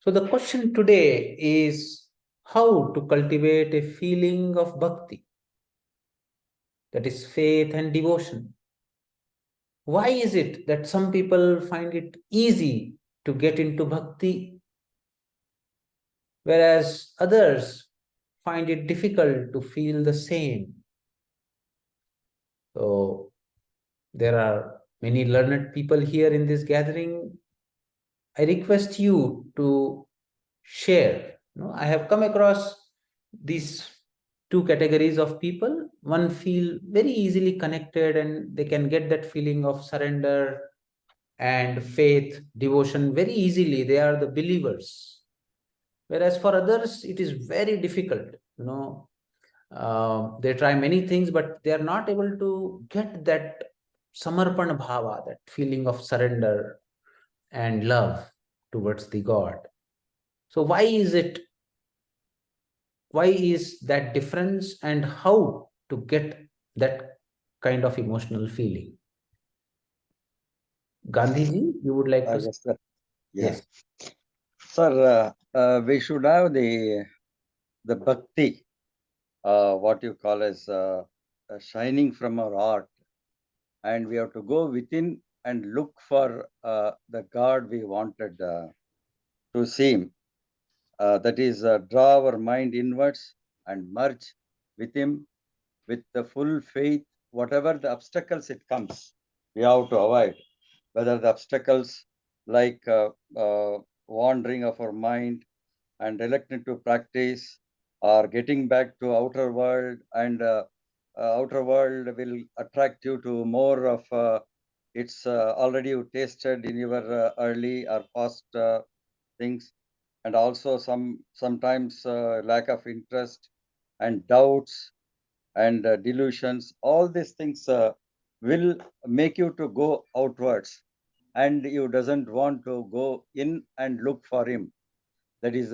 So the question today is how to cultivate a feeling of bhakti, that is faith and devotion. Why is it that some people find it easy to get into bhakti, whereas others find it difficult to feel the same? So there are many learned people here in this gathering. I request you to share. I have come across these two categories of people. One feel very easily connected and they can get that feeling of surrender and faith, devotion very easily. They are the believers. Whereas for others, it is very difficult. They try many things, but they are not able to get that samarpan bhava, that feeling of surrender and love towards the God. So why is that difference, and how to get that kind of emotional feeling? Gandhiji, you would like to say? Yes, sir. Yeah. Yes. Sir, we should have the bhakti, what you call as shining from our heart, and we have to go within and look for the God we wanted to see. That is, draw our mind inwards and merge with Him with the full faith. Whatever the obstacles it comes, we have to avoid. Whether the obstacles like wandering of our mind and reluctant to practice, or getting back to outer world, and outer world will attract you to more of it's already you tasted in your early or past things, and also sometimes lack of interest and doubts and delusions. All these things will make you to go outwards, and you doesn't want to go in and look for Him. That is,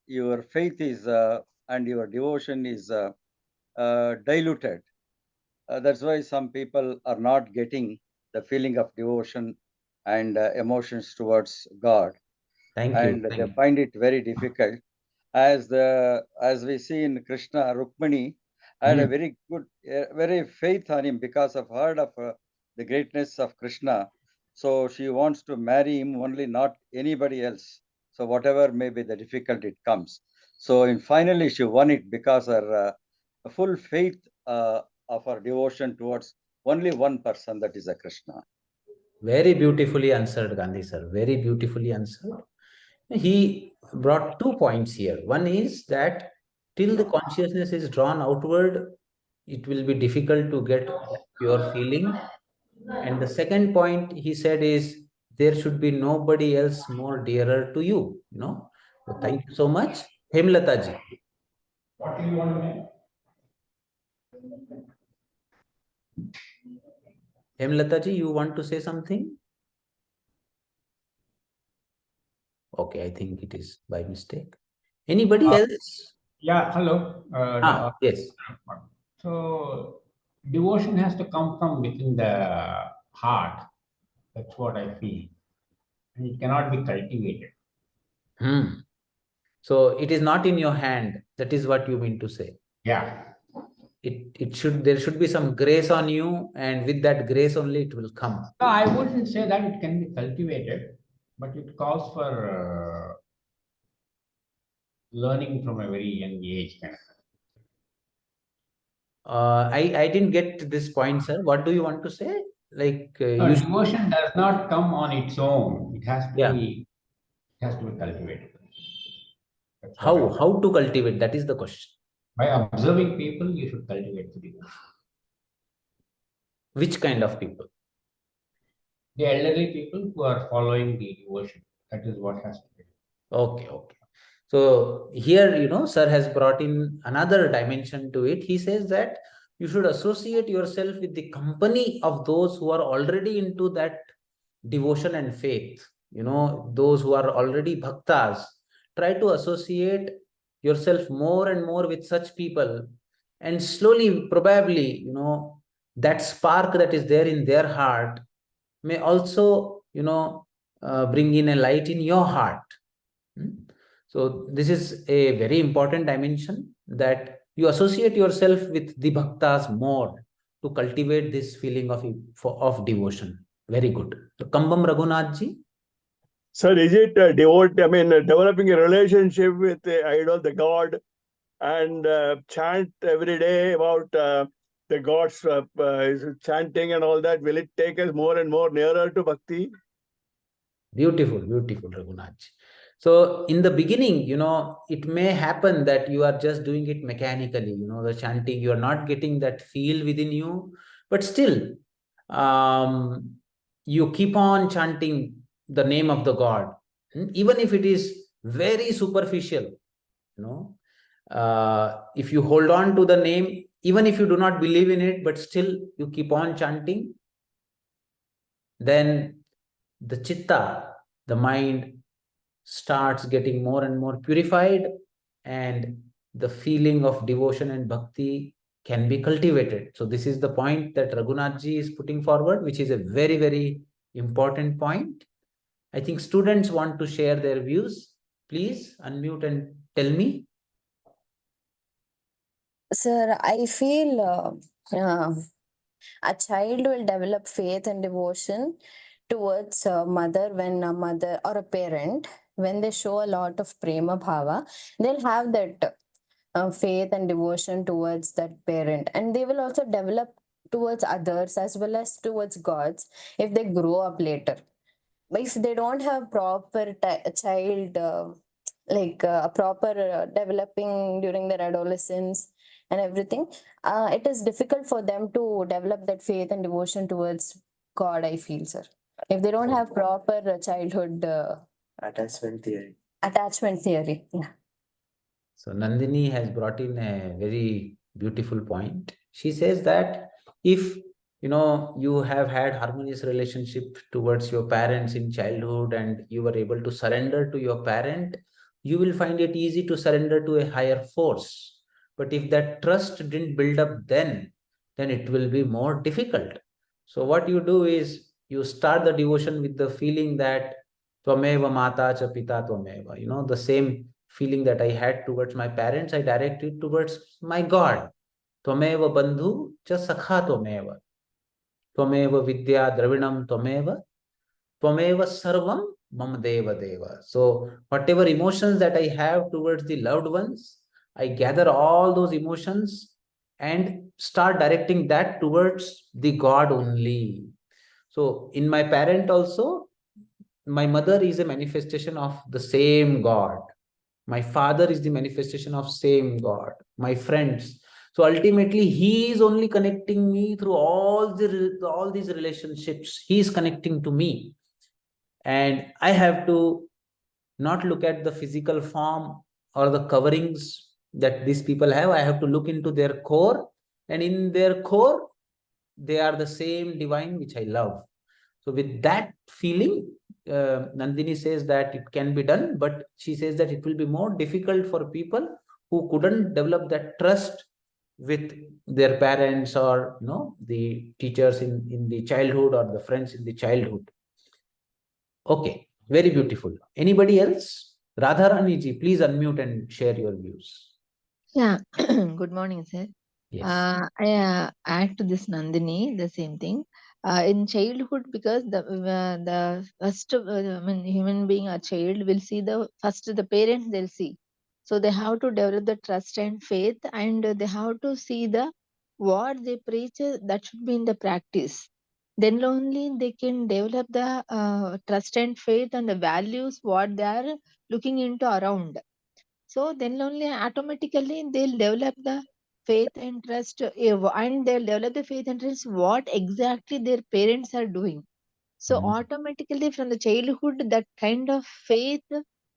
your faith is and your devotion is diluted. That's why some people are not getting the feeling of devotion and emotions towards God, Thank you. and they find it very difficult. As we see in Krishna, Rukmani had a Hmm. very good, very faith on him because of heard of the greatness of Krishna. So she wants to marry him only, not anybody else. So whatever may be the difficulty it comes. So in finally she won it because her full faith of her devotion towards only one person, that is a Krishna. Very beautifully answered, Gandhi sir. Very beautifully answered. He brought 2 points here. One is that till the consciousness is drawn outward, it will be difficult to get that pure feeling. And the second point he said is there should be nobody else more dearer to you. So thank you so much. Hemlata ji. What do you want to make? Hemlata ji, you want to say something? Okay, I think it is by mistake. Anybody else? Yeah, hello. Yes. So, devotion has to come from within the heart. That's what I feel. And it cannot be cultivated. So it is not in your hand. That is what you mean to say. Yeah. There should be some grace on you, and with that grace only it will come. No, I wouldn't say that it can be cultivated, but it calls for learning from a very young age. Kind of. I didn't get this point, sir. What do you want to say? Like No, you should, devotion does not come on its own. yeah. It has to be cultivated. That's what I. How to cultivate? That is the question. By observing people, you should cultivate the devotion. Which kind of people? The elderly people who are following the devotion. That is what has to be. Okay, okay. So here, sir has brought in another dimension to it. He says that you should associate yourself with the company of those who are already into that devotion and faith. Those who are already bhaktas. Try to associate yourself more and more with such people, and slowly, probably, that spark that is there in their heart may also, bring in a light in your heart. So this is a very important dimension, that you associate yourself with the bhaktas more to cultivate this feeling of devotion. Very good. So, Kambam Raghunath ji. Sir, is it developing a relationship with the idol, the god, and chant every day about the gods chanting and all that? Will it take us more and more nearer to bhakti? Beautiful, beautiful, Raghunath. So in the beginning, it may happen that you are just doing it mechanically, the chanting, you are not getting that feel within you, but still, you keep on chanting the name of the God, even if it is very superficial, if you hold on to the name, even if you do not believe in it, but still you keep on chanting, then the chitta, the mind, starts getting more and more purified, and the feeling of devotion and bhakti can be cultivated. So this is the point that Raghunathji is putting forward, which is a very, very important point. I think students want to share their views. Please unmute and tell me. Sir, I feel a child will develop faith and devotion towards a mother when a mother or a parent, when they show a lot of prema bhava, they'll have that faith and devotion towards that parent, and they will also develop towards others as well as towards gods if they grow up later. But if they don't have proper child a proper developing during their adolescence and everything, it is difficult for them to develop that faith and devotion towards God, I feel, sir, if they don't have proper childhood attachment theory. Yeah. So Nandini has brought in a very beautiful point. She says that if you have had harmonious relationship towards your parents in childhood and you were able to surrender to your parent, you will find it easy to surrender to a higher force. But if that trust didn't build up then it will be more difficult. So what you do is you start the devotion with the feeling that Tvameva Mata Cha Pita Tvameva, the same feeling that I had towards my parents, I directed towards my God. Tvameva Bandhu Cha Sakha Tvameva. Tvameva Vidya Dravinam Tvameva. Tvameva Sarvam Mam Deva Deva. So, whatever emotions that I have towards the loved ones, I gather all those emotions and start directing that towards the God only. So, in my parent also, my mother is a manifestation of the same God. My father is the manifestation of same God. My friends. So ultimately, he is only connecting me through all these relationships. He is connecting to me, and I have to not look at the physical form or the coverings that these people have. I have to look into their core, and in their core, they are the same divine which I love. So with that feeling, Nandini says that it can be done, but she says that it will be more difficult for people who couldn't develop that trust with their parents or the teachers in the childhood or the friends in the childhood. Okay, very beautiful. Anybody else? Radharani ji, please unmute and share your views. Yeah, good morning, sir. Yes. I add to this Nandini the same thing. In childhood, because the first, human being, a child will see the parents they'll see. So they have to develop the trust and faith, and they have to see what they preach, that should be in the practice. Then only they can develop the trust and faith and the values what they are looking into around. So then only automatically they'll develop the faith and trust, and they'll develop the faith and trust what exactly their parents are doing. So automatically from the childhood, that kind of faith,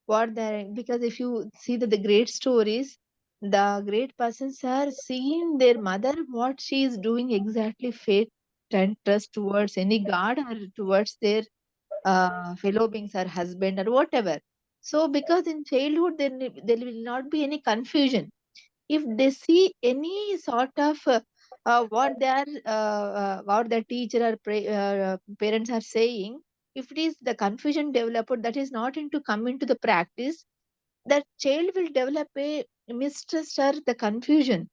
what they, because if you see the great stories, the great persons are seeing their mother what she is doing exactly, faith and trust towards any god or towards their fellow beings or husband or whatever. So because in childhood there will not be any confusion. If they see any sort of what they are what the teacher or parents are saying, if it is the confusion developed, that is not into come into the practice, that child will develop a mistrust or the confusion.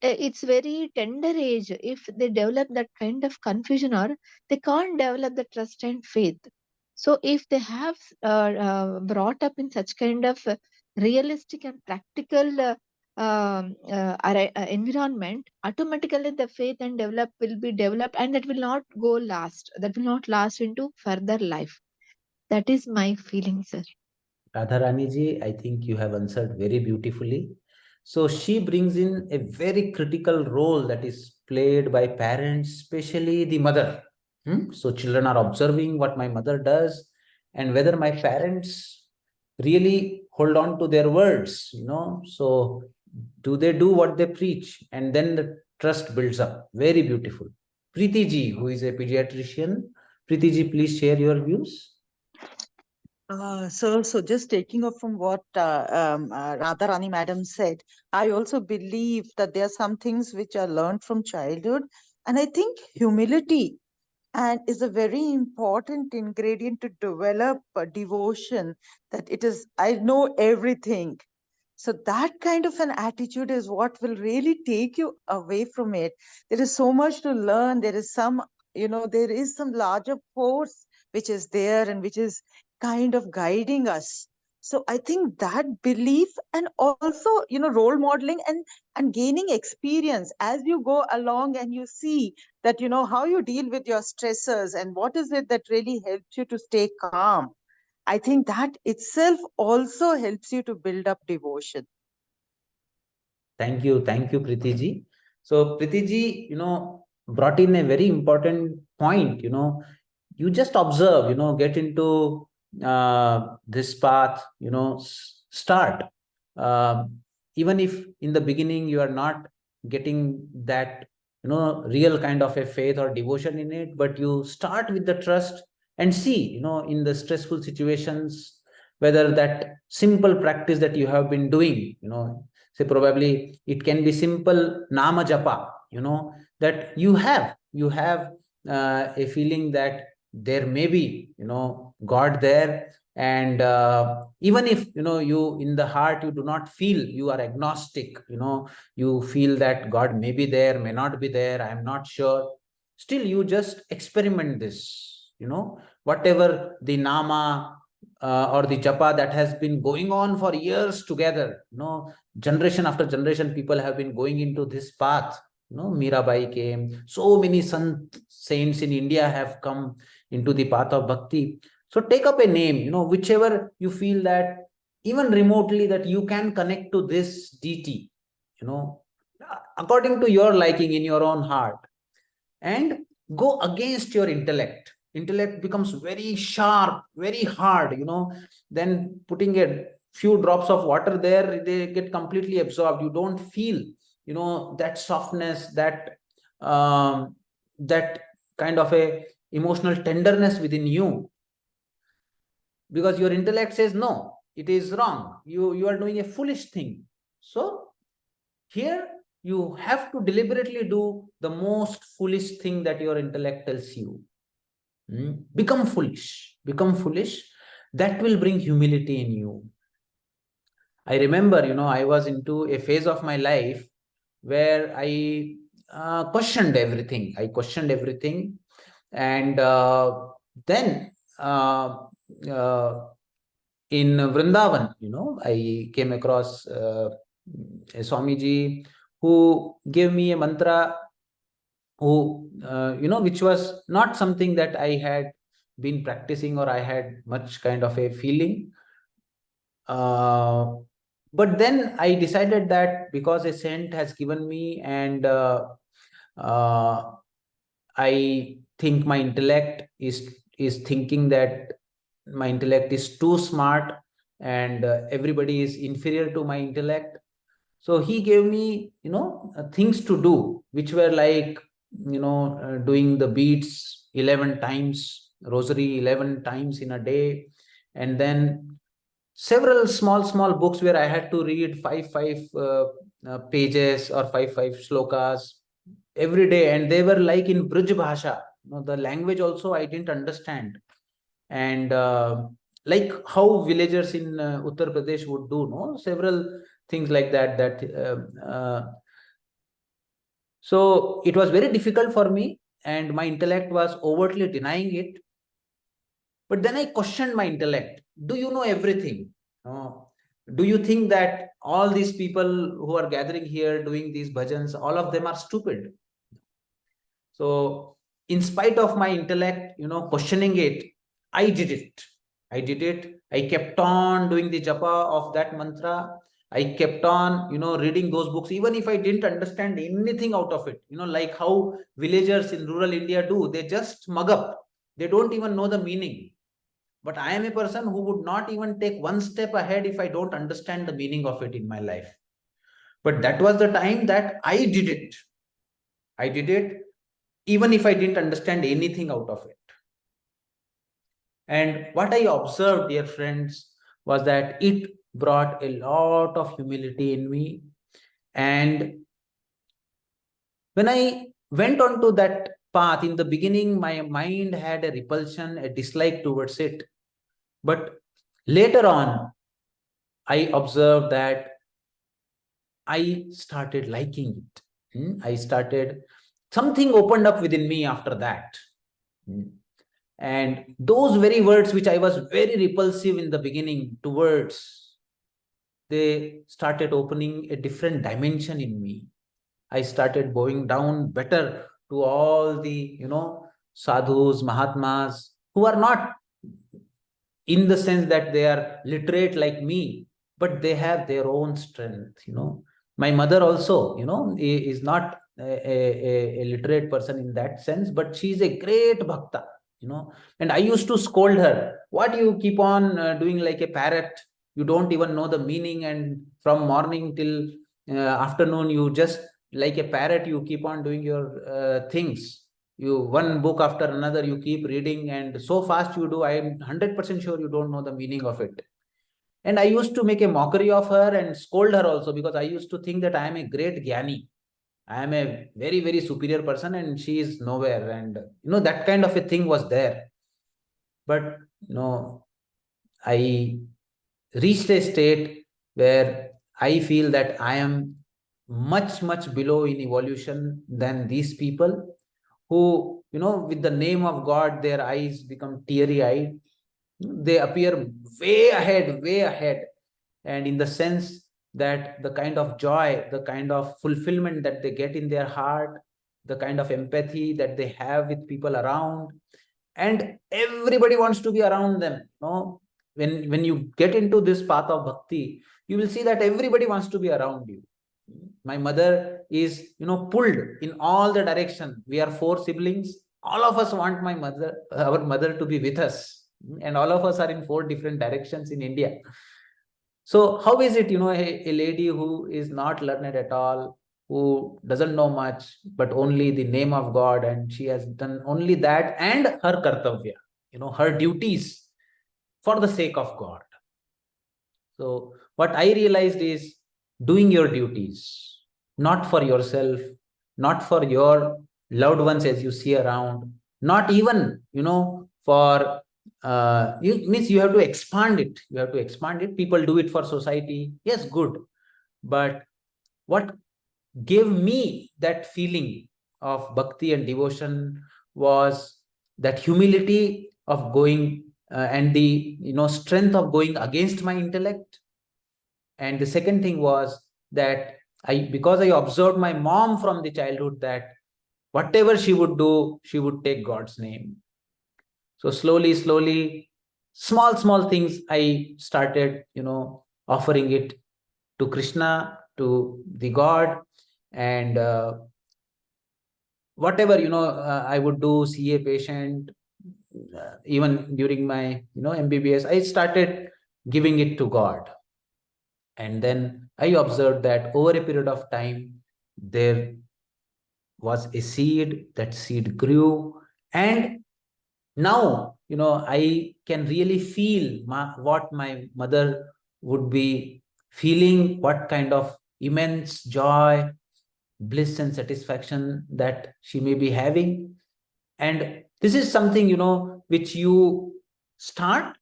It's very tender age. If they develop that kind of confusion, or they can't develop the trust and faith. So if they have brought up in such kind of realistic and practical environment, automatically the faith and develop will be developed, and that will not go last. That will not last into further life. That is my feeling, sir. Radharani ji, I think you have answered very beautifully. So she brings in a very critical role that is played by parents, especially the mother. So children are observing what my mother does and whether my parents really hold on to their words, So do they do what they preach? And then the trust builds up. Very beautiful. Preeti ji, who is a pediatrician. Preeti ji, please share your views. So just taking up from what Radharani madam said, I also believe that there are some things which are learned from childhood, and I think humility and is a very important ingredient to develop a devotion. That it is, I know everything. So that kind of an attitude is what will really take you away from it. There is so much to learn. There is some, there is some larger force which is there and which is kind of guiding us. So I think that belief, and also, role modeling and gaining experience as you go along, and you see that, how you deal with your stressors and what is it that really helps you to stay calm. I think that itself also helps you to build up devotion. Thank you, Preeti ji. So Preeti ji, brought in a very important point. You just observe, get into this path, start. Even if in the beginning you are not getting that, real kind of a faith or devotion in it, but you start with the trust and see, in the stressful situations, whether that simple practice that you have been doing, say probably it can be simple nama japa, that you have a feeling that there may be, God there. And even if, you in the heart, you do not feel, you are agnostic, you feel that God may be there, may not be there, I am not sure. Still, you just experiment this, whatever the nama or the japa that has been going on for years together, generation after generation, people have been going into this path. Mirabai came, so many saints in India have come into the path of bhakti. So take up a name, whichever you feel that even remotely that you can connect to this deity, according to your liking in your own heart, and go against your intellect. Intellect becomes very sharp, very hard, then putting a few drops of water there, they get completely absorbed. You don't feel, that softness, that kind of a emotional tenderness within you, because your intellect says no, it is wrong, you are doing a foolish thing. So here you have to deliberately do the most foolish thing that your intellect tells you. Become foolish. That will bring humility in you. I remember, I was into a phase of my life where I questioned everything. And then in Vrindavan, I came across a Swamiji who gave me a mantra, which was not something that I had been practicing or I had much kind of a feeling. But then I decided that because a saint has given me, and I think my intellect is thinking that my intellect is too smart, and everybody is inferior to my intellect. So he gave me, things to do, which were like, doing the beads 11 times, rosary 11 times in a day, and then several small books where I had to read five pages or five shlokas every day, and they were like in Brij Bhasha. The language also I didn't understand, and like how villagers in Uttar Pradesh would do, no, several things like that. So it was very difficult for me, and my intellect was overtly denying it. But then I questioned my intellect. Do you know everything? Do you think that all these people who are gathering here doing these bhajans, all of them are stupid? So in spite of my intellect, questioning it, I did it. I kept on doing the japa of that mantra. I kept on, reading those books, even if I didn't understand anything out of it. Like how villagers in rural India do, they just mug up. They don't even know the meaning. But I am a person who would not even take one step ahead if I don't understand the meaning of it in my life. But that was the time that I did it. I did it even if I didn't understand anything out of it. And what I observed, dear friends, was that it brought a lot of humility in me. And when I went on to that path, in the beginning, my mind had a repulsion, a dislike towards it. But later on, I observed that I started liking it. Something opened up within me after that. And those very words which I was very repulsive in the beginning towards, they started opening a different dimension in me. I started bowing down better to all the, sadhus, mahatmas, who are not in the sense that they are literate like me, but they have their own strength. My mother also, is not a literate person in that sense, but she is a great bhakta. And I used to scold her, what you keep on doing like a parrot? You don't even know the meaning, and from morning till afternoon you just like a parrot, you keep on doing your things. You one book after another you keep reading, and so fast you do, I am 100% sure you don't know the meaning of it. And I used to make a mockery of her and scold her also, because I used to think that I am a great gyani, I am a very, very superior person, and she is nowhere. And that kind of a thing was there. But I reached a state where I feel that I am much, much below in evolution than these people who, with the name of God, their eyes become teary eyed. They appear way ahead, way ahead. And in the sense that the kind of joy, the kind of fulfillment that they get in their heart, the kind of empathy that they have with people around, and everybody wants to be around them. When you get into this path of bhakti, you will see that everybody wants to be around you. My mother is, pulled in all the direction. We are 4 siblings. All of us want our mother to be with us. And all of us are in 4 different directions in India. So how is it, a lady who is not learned at all, who doesn't know much, but only the name of God, and she has done only that and her kartavya, her duties for the sake of God. So what I realized is doing your duties, not for yourself, not for your loved ones as you see around, not even, for means you have to expand it. You have to expand it. People do it for society. Yes, good. But what gave me that feeling of bhakti and devotion was that humility of going and the strength of going against my intellect. And the second thing was that because I observed my mom from the childhood, that whatever she would do, she would take God's name. So slowly, small things, I started, offering it to Krishna, to the God. And whatever, I would do, see a patient, even during my, MBBS, I started giving it to God. And then I observed that over a period of time, there was a seed, that seed grew. And now, I can really feel what my mother would be feeling, what kind of immense joy, bliss, and satisfaction that she may be having. And this is something, which you start,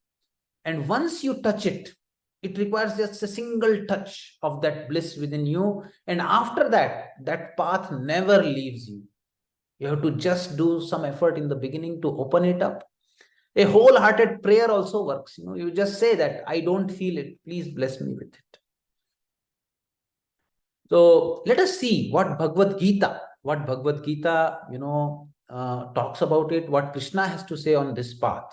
And once you touch it, it requires just a single touch of that bliss within you. And after that, that path never leaves you. You have to just do some effort in the beginning to open it up. A wholehearted prayer also works. You just say that, I don't feel it. Please bless me with it. So let us see what Bhagavad Gita, talks about it, what Krishna has to say on this path.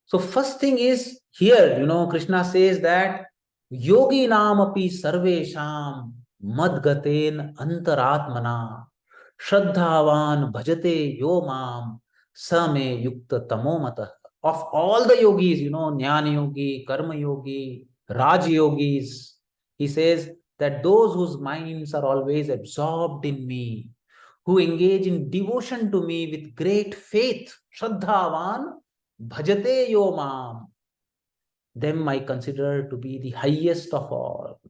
So first thing is here, Krishna says that yogi nam api sarvesham madgaten antaratmana shraddhavan bhajate yo mam same yukta tamomata. Of all the yogis, jnana yogi, karma yogi, raj yogis, he says that those whose minds are always absorbed in me, who engage in devotion to me with great faith, shraddhavan bhajate yo mam, them I consider to be the highest of all.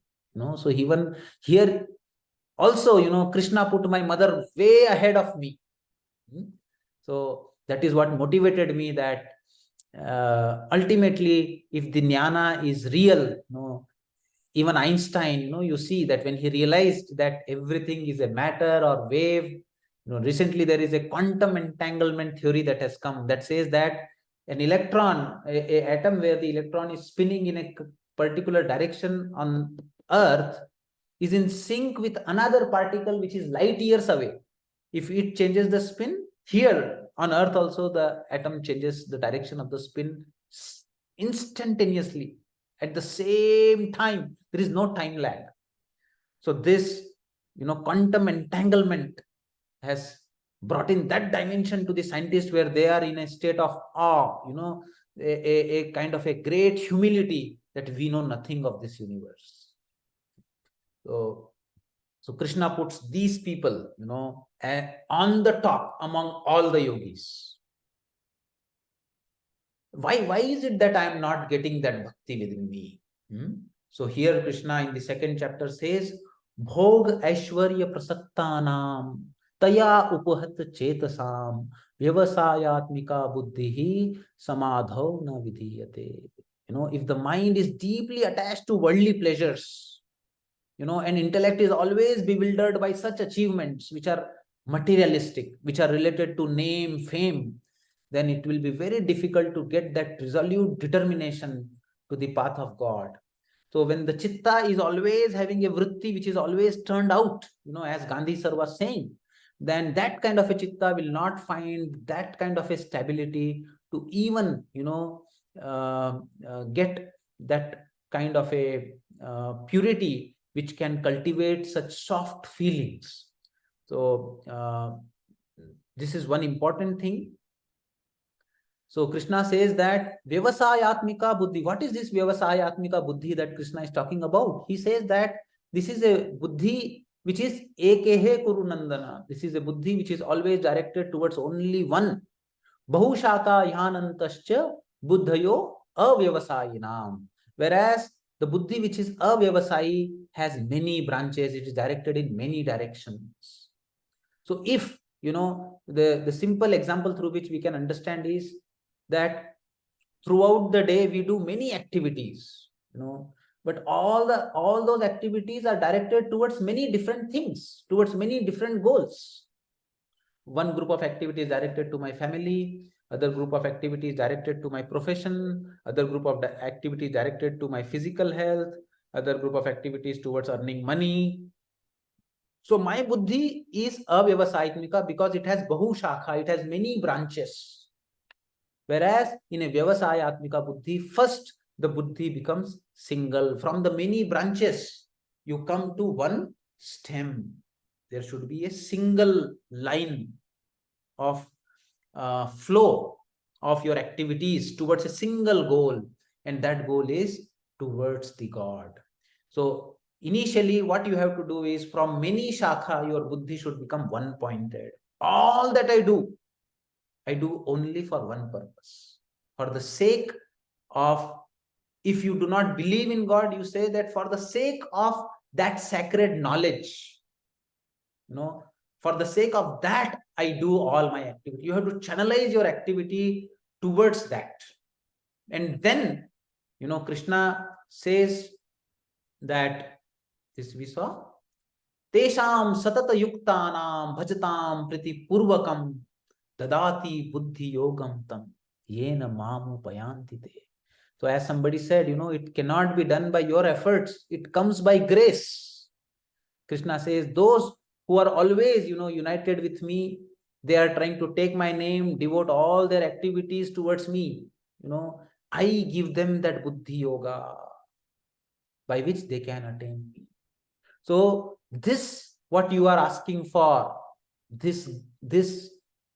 So even here also, Krishna put my mother way ahead of me. So that is what motivated me, that ultimately, if the jnana is real, even Einstein, you see that when he realized that everything is a matter or wave, recently there is a quantum entanglement theory that has come that says that an electron, a atom where the electron is spinning in a particular direction on Earth, is in sync with another particle which is light years away. If it changes the spin, here on Earth also the atom changes the direction of the spin instantaneously at the same time. There is no time lag. So this, quantum entanglement has brought in that dimension to the scientists, where they are in a state of awe, a kind of a great humility that we know nothing of this universe. So Krishna puts these people, on the top among all the yogis. Why is it that I am not getting that bhakti within me? So here Krishna in the second chapter says, Bhog Aishwarya Prasaktanam Taya Upahat Chetasam Vyavasayatmika Buddhihi Samadho Na Vidhiyate. If the mind is deeply attached to worldly pleasures, and intellect is always bewildered by such achievements which are materialistic, which are related to name, fame, then it will be very difficult to get that resolute determination to the path of God. So when the chitta is always having a vritti which is always turned out, as Gandhi sir was saying, then that kind of a chitta will not find that kind of a stability to even, get that kind of a purity which can cultivate such soft feelings. So this is one important thing. So Krishna says that Vyavasayatmika Buddhi. What is this Vyavasayatmika Buddhi that Krishna is talking about? He says that this is a Buddhi which is Ekehe Kuru Nandana. This is a Buddhi which is always directed towards only one. Bahushaka Yanantascha Buddhayo Avyavasayinam. Whereas the Buddhi which is Avyavasayi has many branches, it is directed in many directions. So if, the simple example through which we can understand is that throughout the day we do many activities, but all those activities are directed towards many different things, towards many different goals. One group of activities directed to my family, other group of activities directed to my profession, other group of activities directed to my physical health, other group of activities towards earning money. So my buddhi is avyavasayatmika because it has bahu shakha, it has many branches. Whereas in a vyavasayatmika buddhi, first the buddhi becomes single. From the many branches, you come to one stem. There should be a single line of flow of your activities towards a single goal, and that goal is towards the God. So initially what you have to do is, from many shakha, your buddhi should become one pointed. All that I do only for one purpose, for the sake of, if you do not believe in God, you say that for the sake of that sacred knowledge, for the sake of that I do all my activity. You have to channelize your activity towards that. And then, Krishna says that, this we saw, Tesham satata yuktanam bhajatam priti purvakam dadati buddhi yogam tam yena mamu payanti te. So as somebody said, it cannot be done by your efforts. It comes by grace. Krishna says, those who are always, united with me, they are trying to take my name, devote all their activities towards me. I give them that buddhi yoga by which they can attain me. So this, what you are asking for, this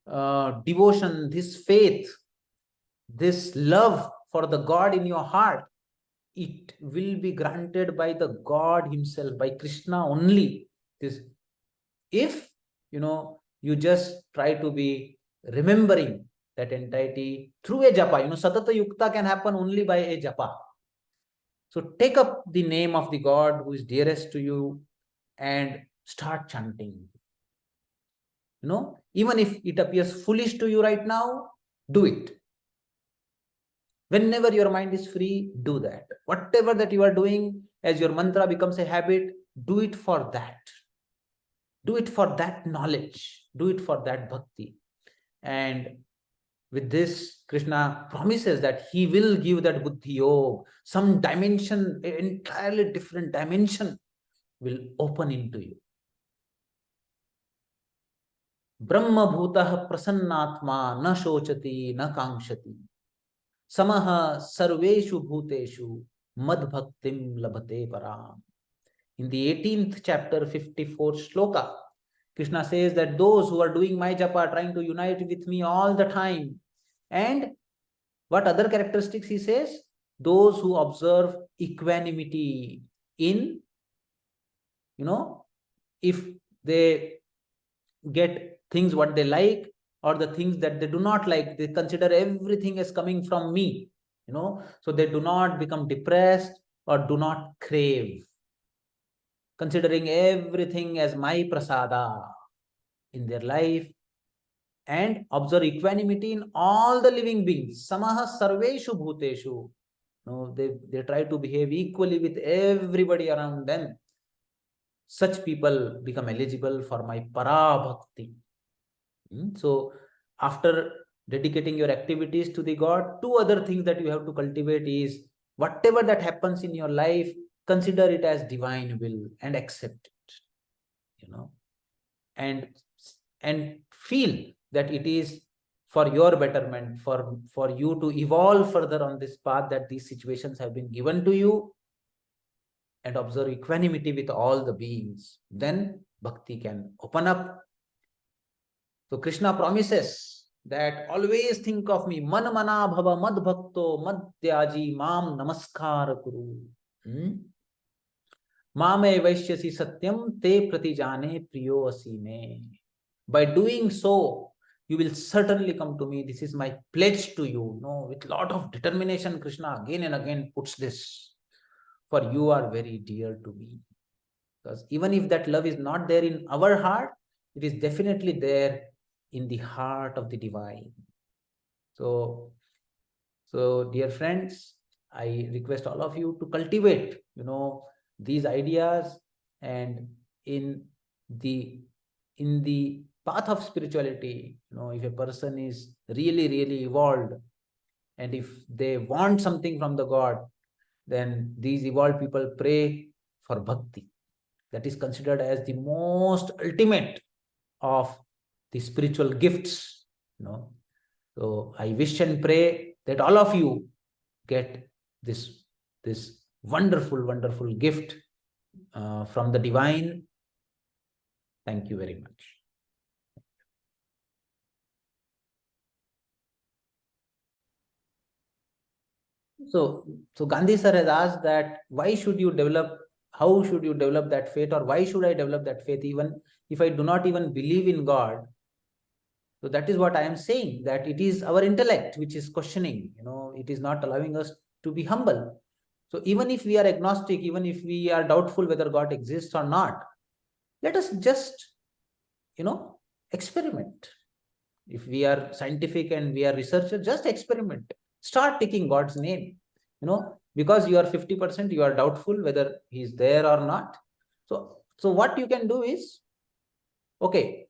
devotion, this faith, this love for the God in your heart, it will be granted by the God himself, by Krishna only. This, if you just try to be remembering that entity through a japa, satata yukta can happen only by a japa. So take up the name of the God who is dearest to you and start chanting. Even if it appears foolish to you right now, do it. Whenever your mind is free, do that. Whatever that you are doing, as your mantra becomes a habit, do it for that. Do it for that knowledge. Do it for that bhakti. And with this, Krishna promises that he will give that buddhi yoga, some dimension, an entirely different dimension will open into you. Brahma bhutah prasannatma na shochati na kankshati samaha sarveshu bhuteshu mad bhaktim labhate param. In the 18th chapter, 54th shloka, Krishna says that those who are doing my japa, trying to unite with me all the time, and what other characteristics he says? Those who observe equanimity in, if they get things what they like or the things that they do not like, they consider everything as coming from me, so they do not become depressed or do not crave, considering everything as my prasada in their life, and observe equanimity in all the living beings. Samaha sarveshu bhuteshu. They try to behave equally with everybody around them. Such people become eligible for my para bhakti. So after dedicating your activities to the God, two other things that you have to cultivate is, whatever that happens in your life, consider it as divine will and accept it, and feel that it is for your betterment, for you to evolve further on this path that these situations have been given to you, and observe equanimity with all the beings. Then bhakti can open up. So Krishna promises that always think of me, man mana bhava mad bhakto mad tyaji mam namaskar kuru. Mame vaishyasi satyam te pratijane priyo asime. By doing so, you will certainly come to me. This is my pledge to you. With lot of determination, Krishna again and again puts this. For you are very dear to me. Because even if that love is not there in our heart, it is definitely there in the heart of the divine. So dear friends, I request all of you to cultivate, these ideas, and in the path of spirituality, if a person is really, really evolved, and if they want something from the God, then these evolved people pray for bhakti. That is considered as the most ultimate of the spiritual gifts. So I wish and pray that all of you get this wonderful, wonderful gift from the divine. Thank you very much. So Gandhi sir has asked that how should you develop that faith, or why should I develop that faith even if I do not even believe in God? So that is what I am saying, that it is our intellect which is questioning, it is not allowing us to be humble. So even if we are agnostic, even if we are doubtful whether God exists or not, let us just, experiment. If we are scientific and we are researchers, just experiment. Start taking God's name, because you are 50%, you are doubtful whether he's there or not. So what you can do is, okay,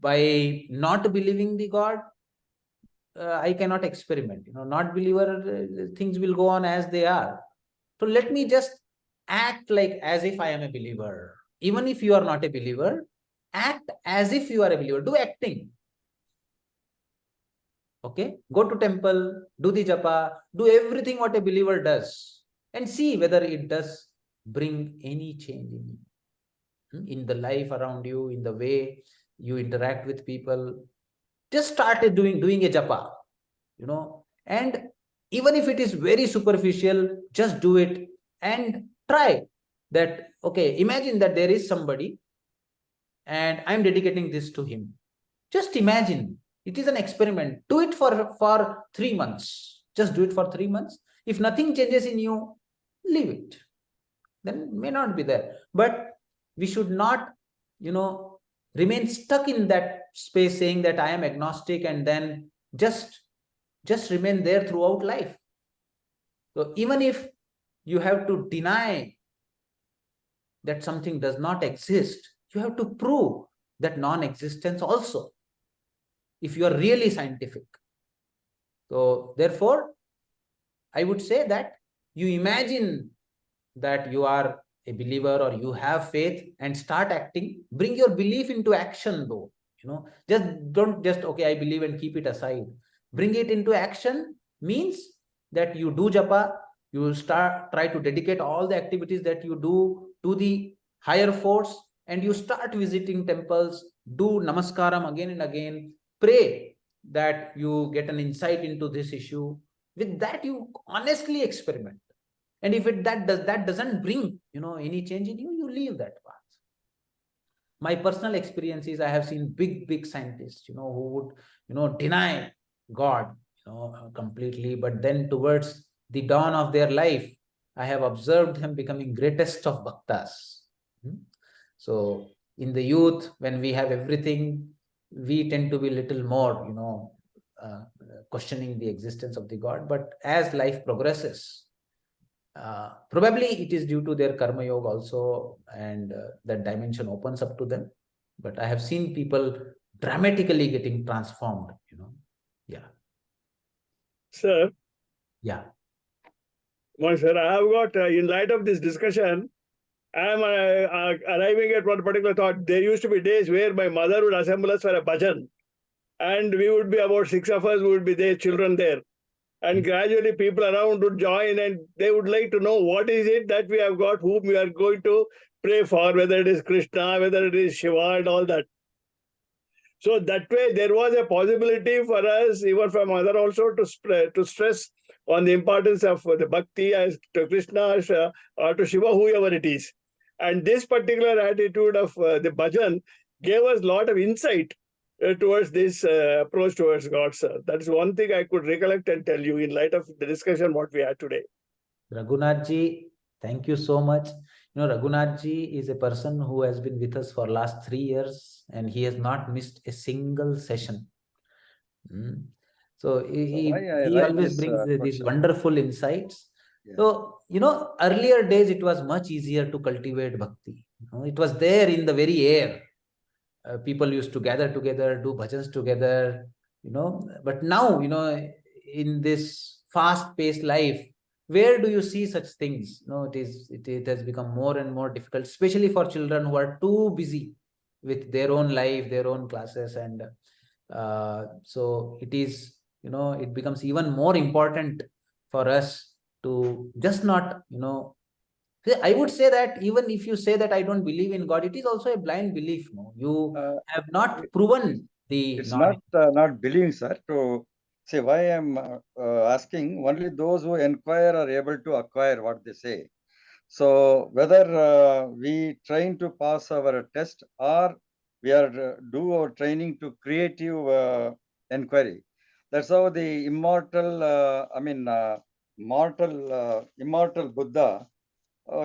by not believing the God, I cannot experiment. Not believer, things will go on as they are. So let me just act like as if I am a believer. Even if you are not a believer, act as if you are a believer. Do acting. Okay, go to temple, do the japa, do everything what a believer does, and see whether it does bring any change in the life around you, in the way you interact with people. Just start doing a japa, and even if it is very superficial, just do it and try that. Okay, imagine that there is somebody and I'm dedicating this to him. Just imagine, it is an experiment. Do it for 3 months. Just do it for 3 months. If nothing changes in you, leave it. Then may not be there. But we should not, remain stuck in that space saying that I am agnostic and then just remain there throughout life. So even if you have to deny that something does not exist, you have to prove that non-existence also, if you are really scientific. So therefore, I would say that you imagine that you are a believer or you have faith and start acting. Bring your belief into action though. Just don't okay, I believe and keep it aside. Bring it into action means that you do japa, you try to dedicate all the activities that you do to the higher force, and you start visiting temples, do namaskaram again and again, pray that you get an insight into this issue. With that, you honestly experiment. And if that doesn't bring any change in you, you leave that path. My personal experience is I have seen big scientists who would deny God completely, but then towards the dawn of their life, I have observed him becoming greatest of bhaktas. So in the youth, when we have everything, we tend to be little more questioning the existence of the God. But as life progresses, probably it is due to their karma yoga also, and that dimension opens up to them. But I have seen people dramatically getting transformed. Yeah. Sir, Yeah. well, sir, I have got, in light of this discussion, I am arriving at one particular thought. There used to be days where my mother would assemble us for a bhajan, and we would be about 6 of us, would be there, children there. And gradually people around would join and they would like to know what is it that we have got, whom we are going to pray for, whether it is Krishna, whether it is Shiva and all that. So that way there was a possibility for us, even for mother also, to stress on the importance of the bhakti as to Krishna or to Shiva, whoever it is. And this particular attitude of the bhajan gave us a lot of insight towards this approach towards God, sir. That is one thing I could recollect and tell you in light of the discussion what we had today. Raghunathji, thank you so much. Raghunathji is a person who has been with us for last 3 years, and he has not missed a single session. So he always brings these wonderful insights. Yeah. So, earlier days, it was much easier to cultivate bhakti. It was there in the very air. People used to gather together, do bhajans together, but now, in this fast-paced life, where do you see such things? It has become more and more difficult, especially for children who are too busy with their own life, their own classes, and so it is, it becomes even more important for us to just not, I would say that even if you say that I don't believe in God, it is also a blind belief. No, you have not proven the. It's not believing, sir. To say why I'm asking, only those who inquire are able to acquire what they say. So whether we train to pass our test or we are do our training to creative inquiry, that's how the immortal Buddha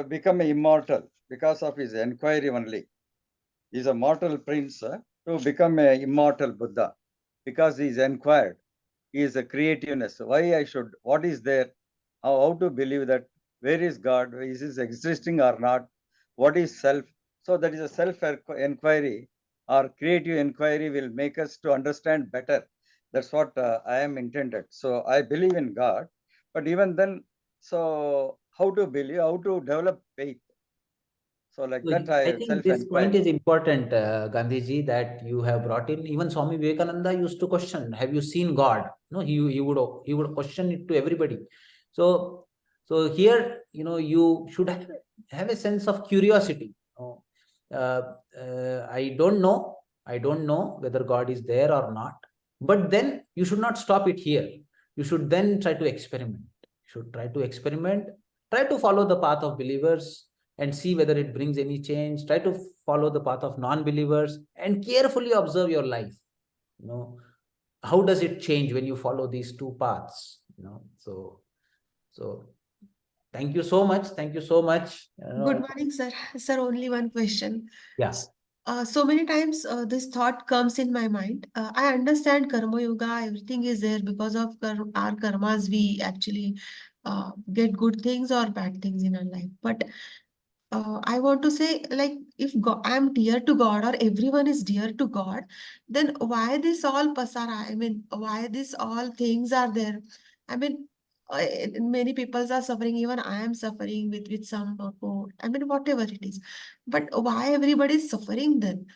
become immortal because of his inquiry only. He's a mortal prince to become a immortal Buddha because he's inquired. is a creativeness. Why I should, what is there? How to believe that? Where is God? Is this existing or not? What is self? So that is a self-inquiry or creative inquiry will make us to understand better. That's what I am intended. So I believe in God, but even then, so how to believe, how to develop faith? So like So that, I I think this point self-inquiry. is important, Gandhiji, that you have brought in. Even Swami Vivekananda used to question, "Have you seen God?" No, he would question it to everybody. So here, you should have a sense of curiosity. I don't know. I don't know whether God is there or not. But then you should not stop it here. You should then try to experiment. You should try to experiment. Try to follow the path of believers and see whether it brings any change. Try to follow the path of non-believers and carefully observe your life. How does it change when you follow these two paths? So thank you so much. Thank you so much. Good morning, sir. Sir, only one question. Yes. So many times this thought comes in my mind. I understand Karma Yoga, everything is there because of our karmas. We actually get good things or bad things in our life. But I want to say, like, if I'm dear to God or everyone is dear to God, then why this all pasara? I mean, why this all things are there? I mean, many people are suffering. Even I am suffering with some code. I mean, whatever it is. But why everybody is suffering then?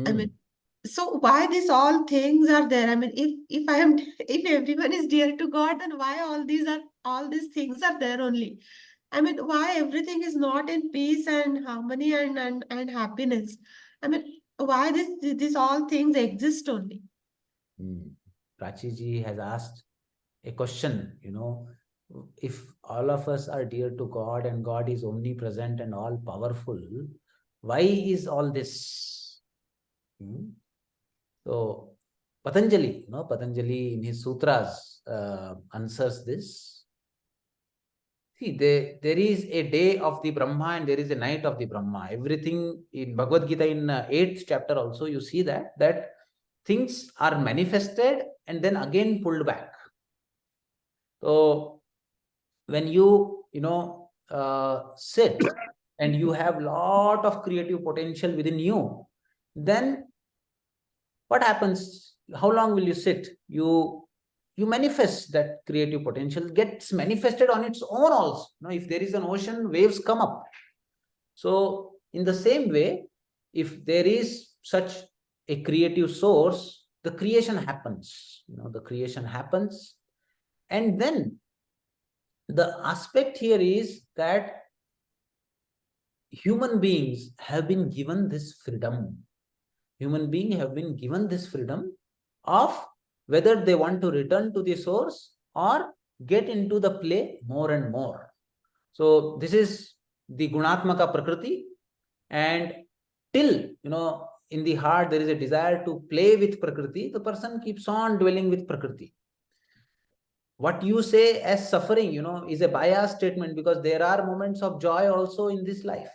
I mean, so why these all things are there? I mean, if I am if everyone is dear to God, then why all these things are there only? I mean, why everything is not in peace and harmony and happiness? I mean, why these all things exist only? Prachi ji has asked a question, if all of us are dear to God and God is omnipresent and all powerful, why is all this? So Patanjali in his sutras answers this. See, there is a day of the Brahma and there is a night of the Brahma. Everything in Bhagavad Gita in 8th chapter also, you see that things are manifested and then again pulled back. So when you sit and you have lot of creative potential within you, then what happens? How long will you sit? You manifest that creative potential, gets manifested on its own also. If there is an ocean, waves come up. So in the same way, if there is such a creative source, the creation happens. The creation happens. And then the aspect here is that human beings have been given this freedom. Human beings have been given this freedom of whether they want to return to the source or get into the play more and more. So this is the Gunatmaka Prakriti, and till in the heart there is a desire to play with Prakriti, the person keeps on dwelling with Prakriti. What you say as suffering, is a biased statement, because there are moments of joy also in this life.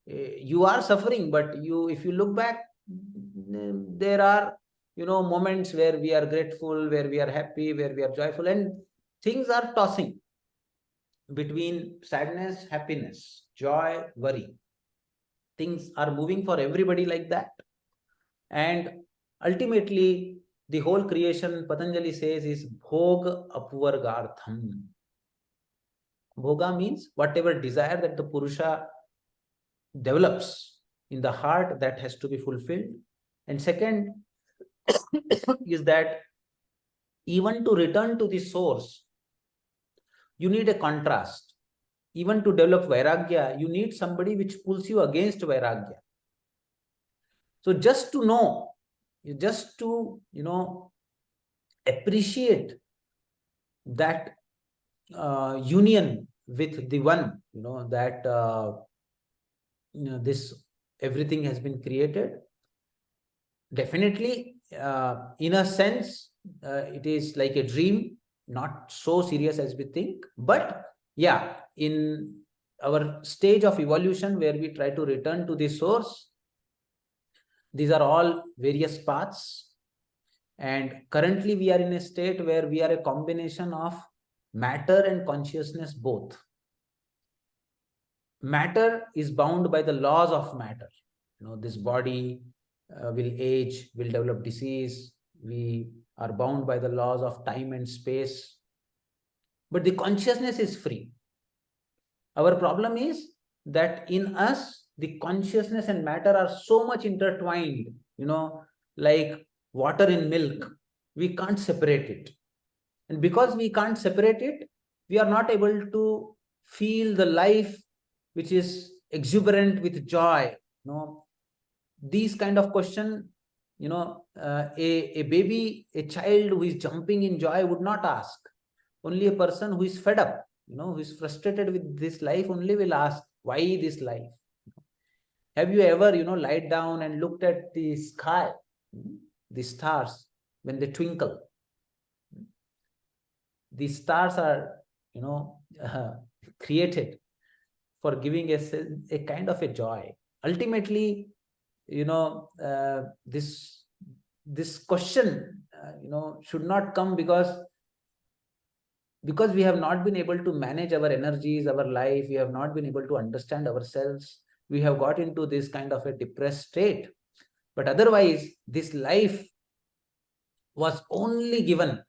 You are suffering, but if you look back, there are moments where we are grateful, where we are happy, where we are joyful, and things are tossing between sadness, happiness, joy, worry. Things are moving for everybody like that. And ultimately, the whole creation, Patanjali says, is bhog apvargartham. Bhoga means whatever desire that the Purusha develops in the heart, that has to be fulfilled. And second is that even to return to the source, you need a contrast. Even to develop Vairagya, you need somebody which pulls you against Vairagya. So just to know, just to, appreciate that union with the one, that this everything has been created. Definitely, in a sense, it is like a dream, not so serious as we think. But yeah, in our stage of evolution where we try to return to the source, these are all various paths. And currently we are in a state where we are a combination of matter and consciousness both. Matter is bound by the laws of matter. This body will age, will develop disease. We are bound by the laws of time and space. But the consciousness is free. Our problem is that in us, the consciousness and matter are so much intertwined, like water in milk. We can't separate it. And because we can't separate it, we are not able to feel the life which is exuberant with joy. These kind of question, a baby, a child who is jumping in joy would not ask. Only a person who is fed up, who is frustrated with this life only will ask, why this life? Have you ever, lied down and looked at the sky, the stars, when they twinkle? These stars are, created for giving us a kind of a joy. Ultimately, this question, should not come because we have not been able to manage our energies, our life. We have not been able to understand ourselves. We have got into this kind of a depressed state. But otherwise, this life was only given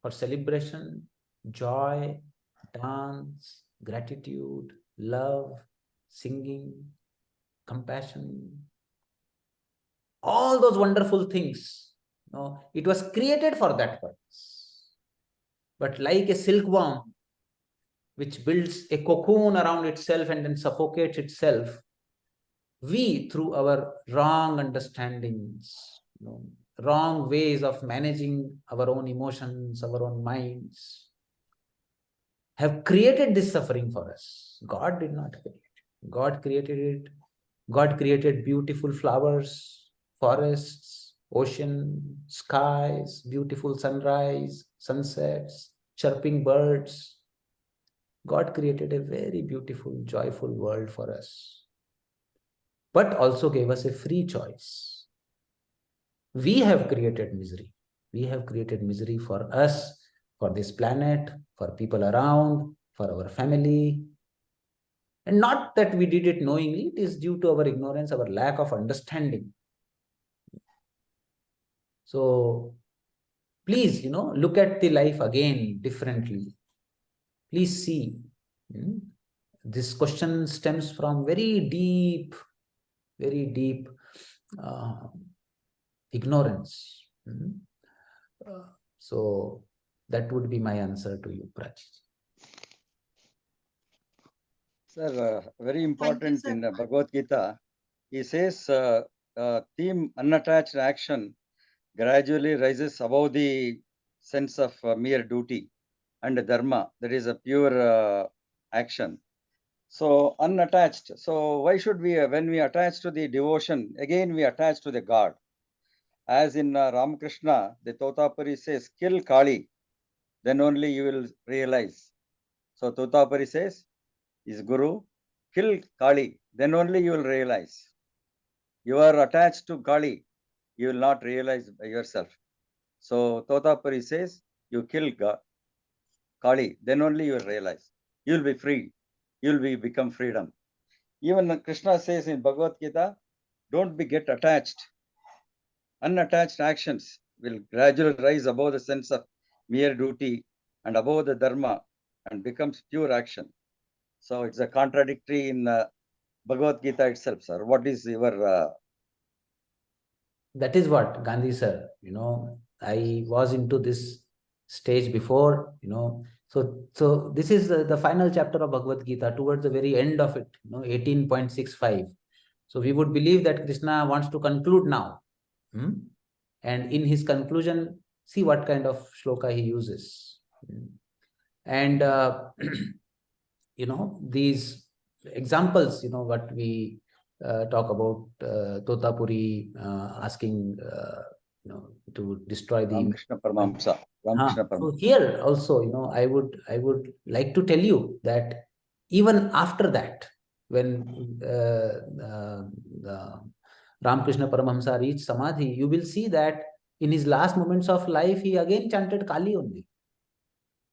for celebration, joy, dance, gratitude, love, singing, compassion, all those wonderful things. It was created for that purpose. But like a silkworm, which builds a cocoon around itself and then suffocates itself, we, through our wrong understandings, wrong ways of managing our own emotions, our own minds, have created this suffering for us. God did not create it. God created it. God created beautiful flowers, forests, ocean, skies, beautiful sunrise, sunsets, chirping birds. God created a very beautiful, joyful world for us, but also gave us a free choice. We have created misery. We have created misery for us, for this planet, for people around, for our family. And not that we did it knowingly, it is due to our ignorance, our lack of understanding. So please, look at the life again differently. Please see. This question stems from very deep ignorance. So that would be my answer to you, Prachi. Sir, very important sir. in Bhagavad Gita. He says theme unattached action gradually rises above the sense of mere duty and dharma, that is a pure action. So unattached. So why should we, when we attach to the devotion, again we attach to the God. As in Ramakrishna, the Totapari says, kill Kali, then only you will realize. So Totapari says, is Guru, kill Kali, then only you will realize. You are attached to Kali, you will not realize by yourself. So Totapari says, you kill Kali, then only you will realize. You will be free. You will become freedom. Even Krishna says in Bhagavad Gita, don't get attached. Unattached actions will gradually rise above the sense of mere duty and above the dharma and becomes pure action. So it's a contradictory in Bhagavad Gita itself, sir. What is your... That is what, Gandhi sir, I was into this stage before, so this is the final chapter of Bhagavad Gita, towards the very end of it, 18.65. So we would believe that Krishna wants to conclude now. And in his conclusion, see what kind of shloka he uses. And, these examples, what we talk about, Totapuri asking, to destroy the... Ramakrishna Paramahamsa. So here also, I would like to tell you that even after that, when Ramakrishna Paramahamsa reached Samadhi, you will see that In his last moments of life, he again chanted Kali only.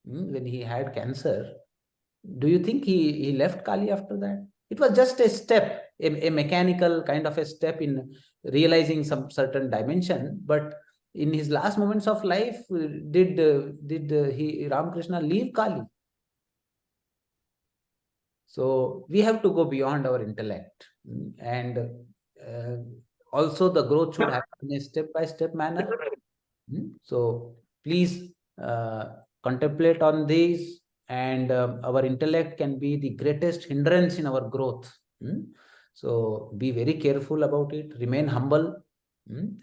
When he had cancer, do you think he left Kali after that? It was just a step, a mechanical kind of a step in realizing some certain dimension. But in his last moments of life, did he Ramakrishna leave Kali? So we have to go beyond our intellect, and also the growth should happen in a step-by-step manner. So please contemplate on these, and our intellect can be the greatest hindrance in our growth. So be very careful about it, remain humble,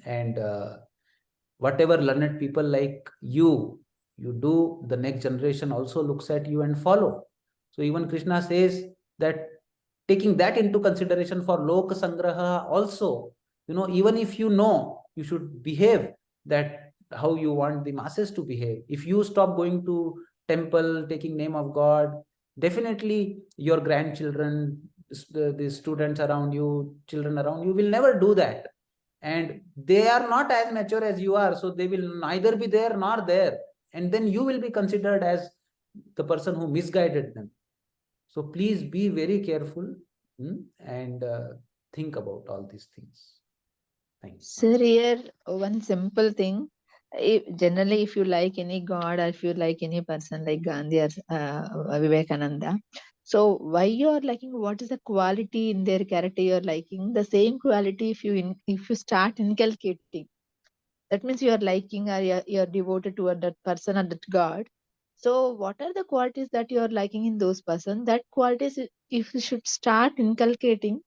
and whatever learned people like you do, the next generation also looks at you and follow. So even Krishna says that, taking that into consideration for Lok Sangraha also, even if you should behave that how you want the masses to behave. If you stop going to temple, taking name of God, definitely your grandchildren, the students around you, children around you will never do that. And they are not as mature as you are, so they will neither be there nor there. And then you will be considered as the person who misguided them. So please be very careful, and think about all these things. Thanks. Sir, here one simple thing. Generally, if you like any god or if you like any person like Gandhi or Vivekananda, so why you are liking? What is the quality in their character you are liking? The same quality if you start inculcating, that means you are liking or you are devoted toward that person or that god. So what are the qualities that you are liking in those person? That qualities, if you should start inculcating,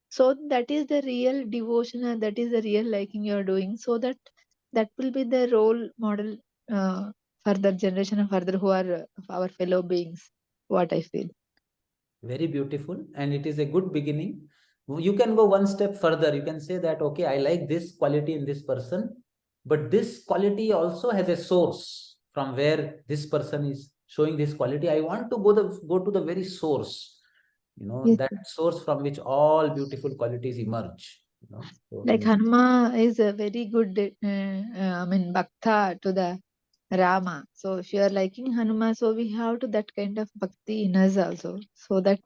so that is the real devotion and that is the real liking you are doing, so that will be the role model for the generation and further who are our fellow beings, what I feel. Very beautiful, and it is a good beginning. You can go one step further. You can say that, okay, I like this quality in this person, but this quality also has a source from where this person is showing this quality. I want to go to the very source, Yes, that source from which all beautiful qualities emerge. So like Hanuma is a very good bhakta to the Rama. So if you are liking Hanuma, so we have to that kind of bhakti in us also, so that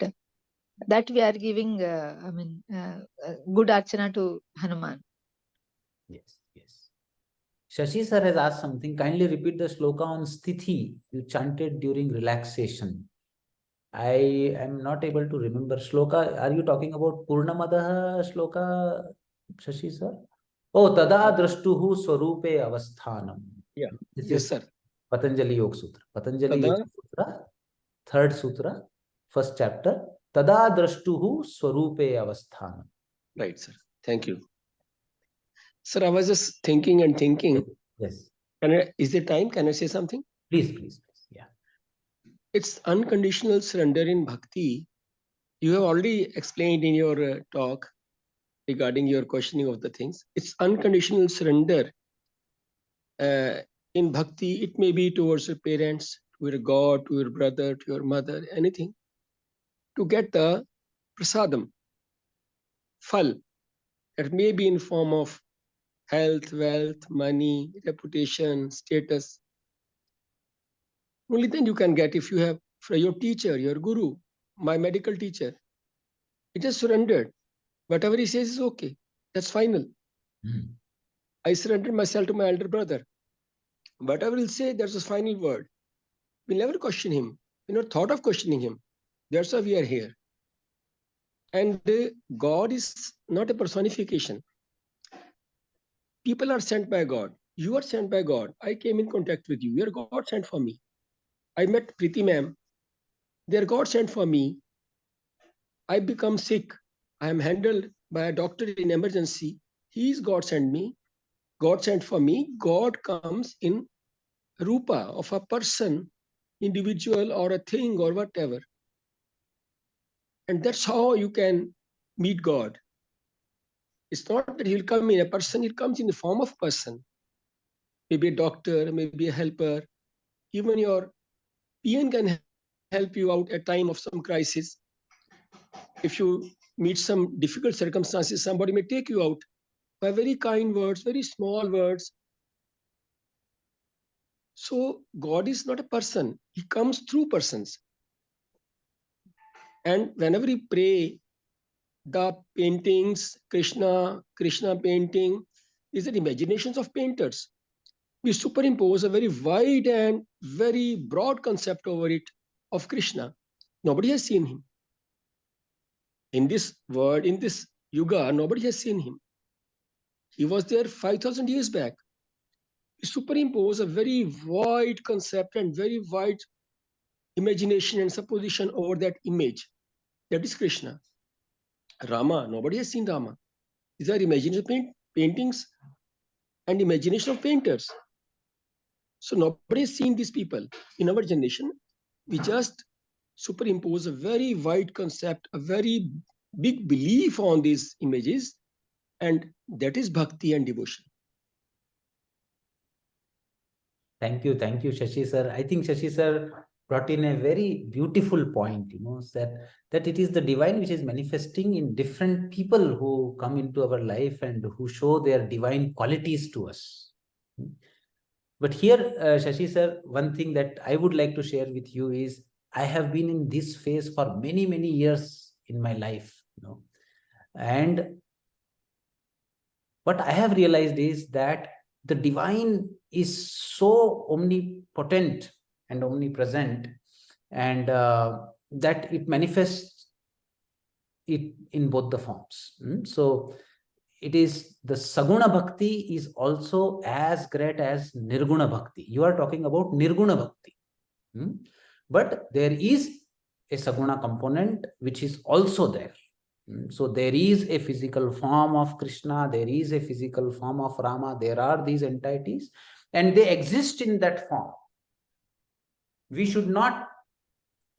we are giving good archana to Hanuman. yes. Shashi sir has asked something. Kindly repeat the sloka on Stithi you chanted during relaxation. I am not able to remember. Shloka, are you talking about Purnamadaha Shloka, Shashi sir? Oh, Tada Drashtuhu Swarupe Avasthanam. Yeah. This Yes, is sir. Patanjali Yoga Sutra. Patanjali Tada. Yoga Sutra, third sutra, first chapter. Tada Drashtuhu Swarupe Avasthanam. Right, sir. Thank you. Sir, I was just thinking and thinking. Yes. Is there time? Can I say something? Please. Yeah. It's unconditional surrender in bhakti. You have already explained in your talk regarding your questioning of the things. It's unconditional surrender. In bhakti, it may be towards your parents, to your God, to your brother, to your mother, anything. To get the prasadam, phal, it may be in form of health, wealth, money, reputation, status. Only then you can get if you have for your teacher, your guru, my medical teacher. It is surrendered. Whatever he says is okay. That's final. I surrendered myself to my elder brother. Whatever he'll say, that's his final word. We'll never question him. We never thought of questioning him. That's why we are here. And God is not a personification. People are sent by God. You are sent by God. I came in contact with you. You are God sent for me. I met Preeti ma'am. They are God sent for me. I become sick. I am handled by a doctor in emergency. He is God sent me. God sent for me. God comes in rupa of a person, individual or a thing or whatever. And that's how you can meet God. It's not that he'll come in a person, he comes in the form of person. Maybe a doctor, maybe a helper. Even your PN can help you out at time of some crisis. If you meet some difficult circumstances, somebody may take you out by very kind words, very small words. So God is not a person. He comes through persons. And whenever we pray, the paintings, Krishna painting, is an imaginations of painters. We superimpose a very wide and very broad concept over it of Krishna. Nobody has seen him. In this world, in this yuga, nobody has seen him. He was there 5,000 years back. We superimpose a very wide concept and very wide imagination and supposition over that image. That is Krishna. Rama, nobody has seen Rama. These are imagination paintings and imagination of painters. So nobody has seen these people. In our generation, we just superimpose a very wide concept, a very big belief on these images, and that is bhakti and devotion. Thank you, Shashi sir. I think Shashi sir brought in a very beautiful point, that it is the divine which is manifesting in different people who come into our life and who show their divine qualities to us. But here, Shashi sir, one thing that I would like to share with you is I have been in this phase for many, many years in my life, and what I have realized is that the divine is so omnipotent and omnipresent, and that it manifests it in both the forms. So it is the Saguna Bhakti is also as great as Nirguna Bhakti. You are talking about Nirguna Bhakti. But there is a Saguna component which is also there. So there is a physical form of Krishna, there is a physical form of Rama, there are these entities, and they exist in that form. We should not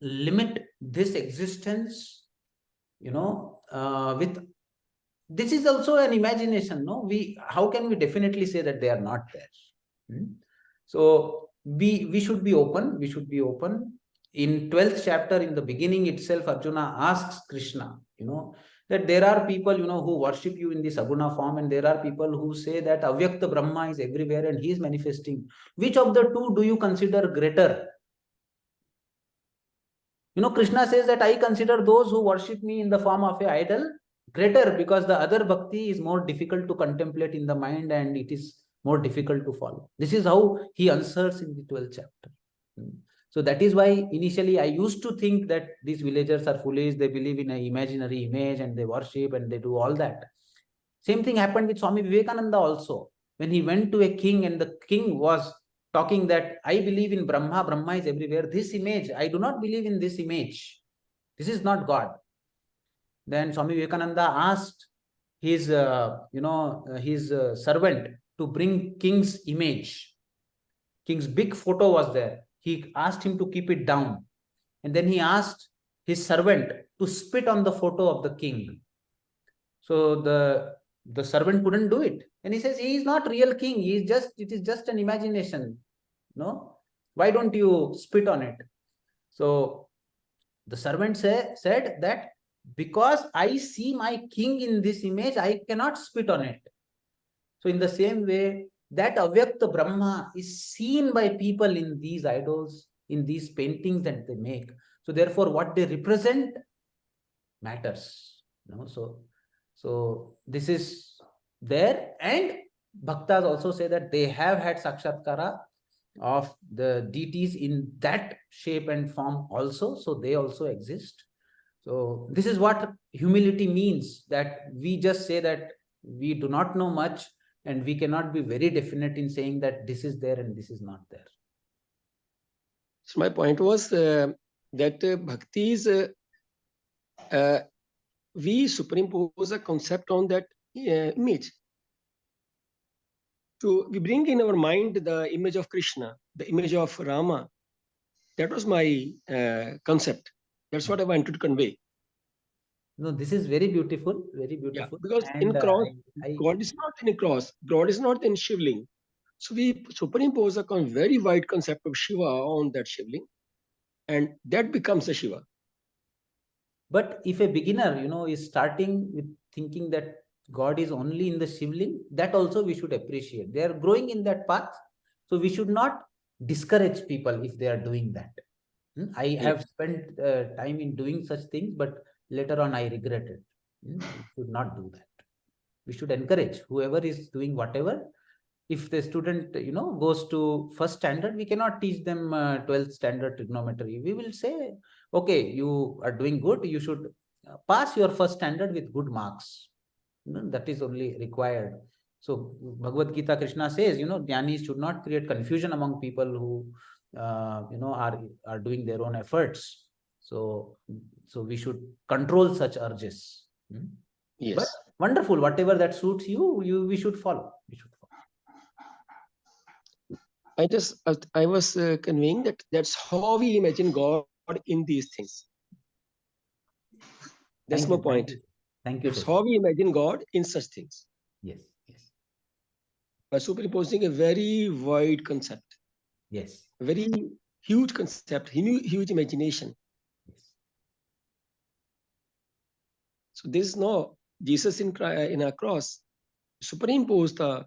limit this existence, with this is also an imagination. How can we definitely say that they are not there? So we should be open. We should be open. In 12th chapter, in the beginning itself, Arjuna asks Krishna, that there are people, who worship you in the Saguna form, and there are people who say that Avyakta Brahma is everywhere and he is manifesting. Which of the two do you consider greater? Krishna says that I consider those who worship me in the form of an idol greater, because the other bhakti is more difficult to contemplate in the mind and it is more difficult to follow. This is how he answers in the 12th chapter. So that is why initially I used to think that these villagers are foolish, they believe in an imaginary image and they worship and they do all that. Same thing happened with Swami Vivekananda also. When he went to a king and the king was talking that I believe in Brahma, Brahma is everywhere. This image, I do not believe in this image. This is not God. Then Swami Vivekananda asked his, servant to bring king's image. King's big photo was there. He asked him to keep it down. And then he asked his servant to spit on the photo of the king. So the servant couldn't do it. And he says, he is not real king. It is just an imagination. No? Why don't you spit on it? So the servant said that because I see my king in this image, I cannot spit on it. So in the same way, that Avyakta Brahma is seen by people in these idols, in these paintings that they make. So therefore, what they represent matters. So this is there, and Bhaktas also say that they have had Sakshatkara of the deities in that shape and form also, so they also exist. So this is what humility means, that we just say that we do not know much and we cannot be very definite in saying that this is there and this is not there. So my point was that bhakti is we superimpose a concept on that image. So we bring in our mind the image of Krishna, the image of Rama. That was my concept. That's what I wanted to convey. No, this is very beautiful, very beautiful. Yeah, because and in cross, God is not in a cross. God is not in Shivling. So we superimpose a very wide concept of Shiva on that Shivling, and that becomes a Shiva. But if a beginner, is starting with thinking that God is only in the Shivling, that also we should appreciate. They are growing in that path. So we should not discourage people if they are doing that. I have spent time in doing such things, but later on I regret it. We should not do that. We should encourage whoever is doing whatever. If the student, goes to first standard, we cannot teach them 12th standard trigonometry. We will say, okay, you are doing good. You should pass your first standard with good marks. That is only required. So Bhagavad Gita, Krishna says, jnanis should not create confusion among people who, are doing their own efforts. So we should control such urges. Yes. But wonderful, whatever that suits you, we should follow. We should follow. I was conveying that that's how we imagine God in these things. That's Thank my you, point. Thank you. That's Shashi. how we imagine God in such things. Yes. By superimposing a very wide concept, Yes. a very huge concept, huge imagination. Yes. So this is no Jesus in a cross superimposed the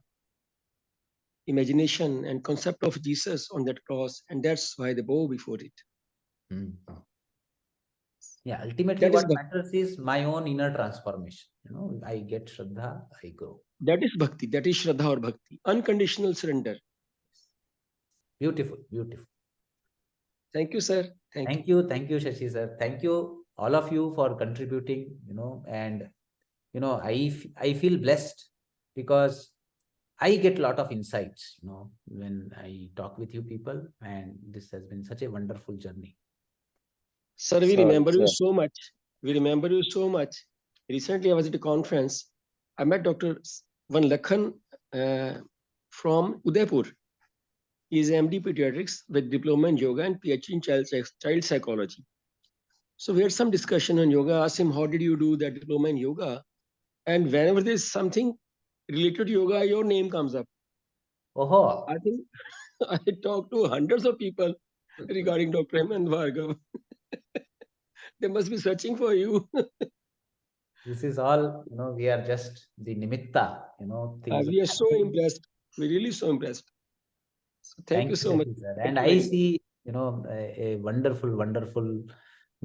imagination and concept of Jesus on that cross, and that's why they bow before it. Yeah, ultimately That is what matters is my own inner transformation. I get Shraddha, I grow. That is Bhakti. That is Shraddha or Bhakti. Unconditional surrender. Beautiful, beautiful. Thank you, sir. Thank you, Shashi sir. Thank you, all of you, for contributing. And I feel blessed because I get a lot of insights. When I talk with you people, and this has been such a wonderful journey. Sir, we remember you so much. We remember you so much. Recently, I was at a conference. I met Dr. Van Lakhan from Udaipur. He is MD Pediatrics with diploma in yoga and PhD in child psychology. So we had some discussion on yoga. I asked him, how did you do that diploma in yoga? And whenever there's something related to yoga, your name comes up. Oh, I think I talked to hundreds of people regarding Dr. Hemant Bhargav. They must be searching for you. This is all, we are just the nimitta, things. We are so impressed. We're really so impressed. So thank you so much. Sir. And I see, a wonderful, wonderful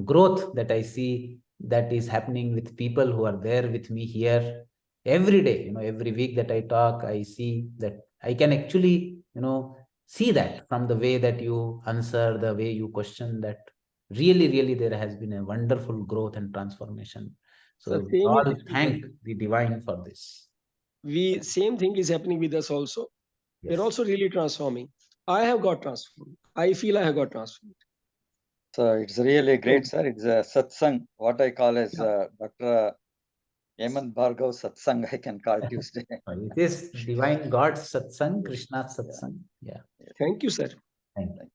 growth that I see that is happening with people who are there with me here every day. Every week that I talk, I see that I can actually, see that from the way that you answer, the way you question, that really, really there has been a wonderful growth and transformation. So all thank the divine for this. Same thing is happening with us also. Yes. We're also really transforming. I have got transformed. I feel I have got transformed. So it's really great, sir. It's a satsang, what I call as Dr. Hemant Bhargav satsang, I can call Tuesday. It is divine God's satsang, Krishna's satsang. Yeah. Thank you, sir. Thank you.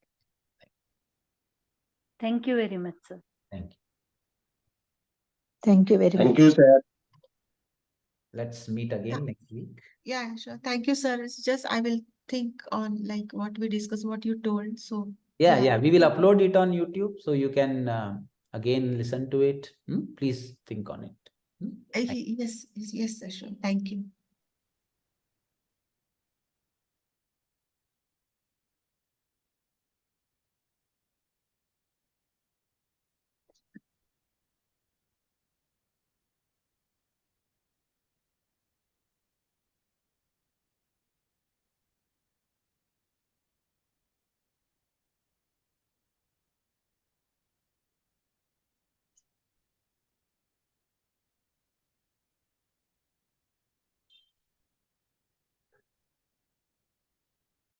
Thank you very much, sir. Thank you. Thank you very much. Thank you, sir. Let's meet again next week. Yeah, sure. Thank you, sir. It's just I will think on like what we discussed, what you told. So Yeah. We will upload it on YouTube, so you can again listen to it. Please think on it. yes, sir, sure. Thank you.